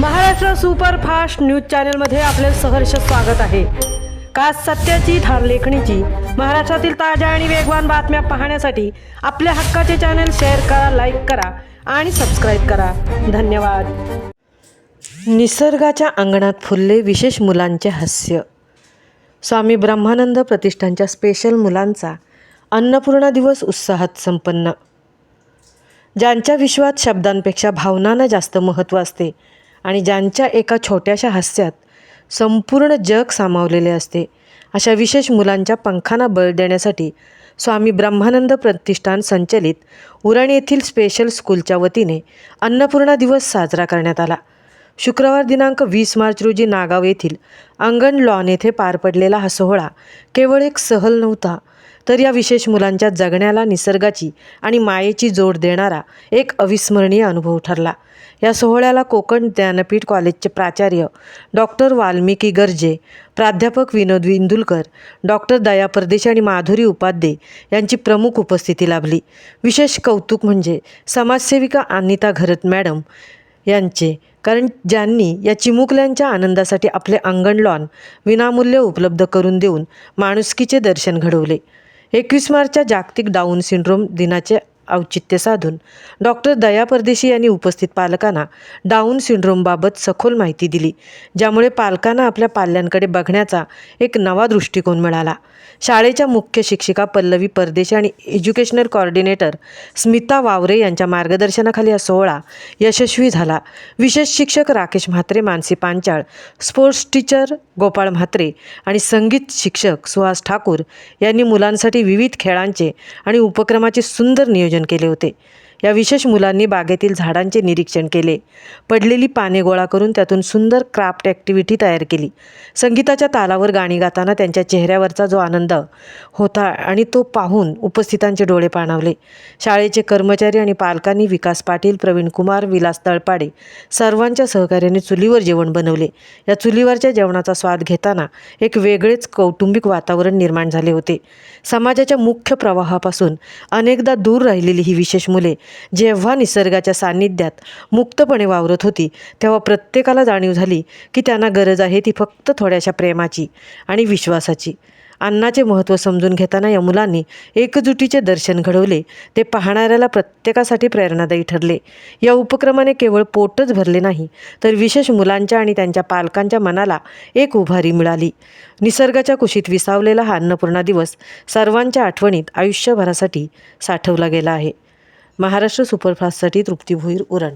Maharashtra superfast news चॅनलमध्ये आपले सहर्ष स्वागत आहे। खास सत्याची थार लेखणीची महाराष्ट्रातील ताज्या आणि वेगवान बातम्या पाहण्यासाठी आपल्या हक्काचे चॅनल शेअर करा, लाईक करा आणि सबस्क्राईब करा। धन्यवाद। निसर्गाच्या अंगणात फुलले विशेष मुलांचे हास्य। स्वामी ब्रह्मानंद प्रतिष्ठानच्या स्पेशल मुलांचा अन्नपूर्णा दिवस उत्साहात संपन्न। ज्यांच्या विश्वात शब्दांपेक्षा भावनांना जास्त महत्त्व असते आणि ज्यांच्या एका छोट्याशा हास्यात संपूर्ण जग सामावलेले असते, अशा विशेष मुलांच्या पंखांना बळ देण्यासाठी स्वामी ब्रह्मानंद प्रतिष्ठान संचलित उरण येथील स्पेशल स्कूलच्या वतीने अन्नपूर्णा दिवस साजरा करण्यात आला। शुक्रवार दिनांक 20 मार्च रोजी नागाव येथील अंगण लॉन येथे पार पडलेला हा सोहळा केवळ एक सहल नव्हता, तर या विशेष मुलांच्या जगण्याला निसर्गाची आणि मायेची जोड देणारा एक अविस्मरणीय अनुभव ठरला। या सोहळ्याला कोकण ज्ञानपीठ कॉलेजचे प्राचार्य डॉक्टर वाल्मिकी गर्जे, प्राध्यापक विनोद इंदुलकर, डॉक्टर दया परदेशी आणि माधुरी उपाध्ये यांची प्रमुख उपस्थिती लाभली। विशेष कौतुक म्हणजे समाजसेविका अनिता घरत मॅडम यांचे, कारण ज्यांनी या चिमुकल्यांच्या आनंदासाठी आपले अंगण लॉन विनामूल्य उपलब्ध करून देऊन माणुसकीचे दर्शन घडवले। 21 मार्चच्या जागतिक डाऊन सिंड्रोम दिनाचे औचित्य साधून डॉक्टर दया परदेशी यांनी उपस्थित पालकांना डाऊन सिंड्रोमबाबत सखोल माहिती दिली, ज्यामुळे पालकांना आपल्या पाल्यांकडे बघण्याचा एक नवा दृष्टिकोन मिळाला। शाळेच्या मुख्य शिक्षिका पल्लवी परदेशी आणि एज्युकेशनल कोऑर्डिनेटर स्मिता वावरे यांच्या मार्गदर्शनाखाली हा सोहळा यशस्वी झाला। विशेष शिक्षक राकेश म्हात्रे, मानसी पांचाळ, स्पोर्ट्स टीचर गोपाळ म्हात्रे आणि संगीत शिक्षक सुहास ठाकूर यांनी मुलांसाठी विविध खेळांचे आणि उपक्रमाचे सुंदर नियोजन केले होते। या विशेष मुलांनी बागेतील झाडांचे निरीक्षण केले, पडलेली पाने गोळा करून त्यातून सुंदर क्राफ्ट ॲक्टिव्हिटी तयार केली। संगीताच्या तालावर गाणी गाताना त्यांच्या चेहऱ्यावरचा जो आनंद होता आणि तो पाहून उपस्थितांचे डोळे पाणावले। शाळेचे कर्मचारी आणि पालकांनी विकास पाटील, प्रवीण कुमार, विलास तळपाडे सर्वांच्या सहकार्याने चुलीवर जेवण बनवले। या चुलीवरच्या जेवणाचा स्वाद घेताना एक वेगळेच कौटुंबिक वातावरण निर्माण झाले होते। समाजाच्या मुख्य प्रवाहापासून अनेकदा दूर राहिलेली ही विशेष मुले जेव्हा निसर्गाच्या सान्निध्यात मुक्तपणे वावरत होती, तेव्हा प्रत्येकाला जाणीव झाली की त्यांना गरज आहे ती फक्त थोड्याशा प्रेमाची आणि विश्वासाची। अन्नाचे महत्त्व समजून घेताना या मुलांनी एकजुटीचे दर्शन घडवले, ते पाहणाऱ्याला प्रत्येकासाठी प्रेरणादायी ठरले। या उपक्रमाने केवळ पोटच भरले नाही, तर विशेष मुलांच्या आणि त्यांच्या पालकांच्या मनाला एक उभारी मिळाली। निसर्गाच्या कुशीत विसावलेला हा अन्नपूर्णा दिवस सर्वांच्या आठवणीत आयुष्यभरासाठी साठवला गेला आहे। महाराष्ट्र सुपरफास्टसाठी तृप्ती भोईर, उरण।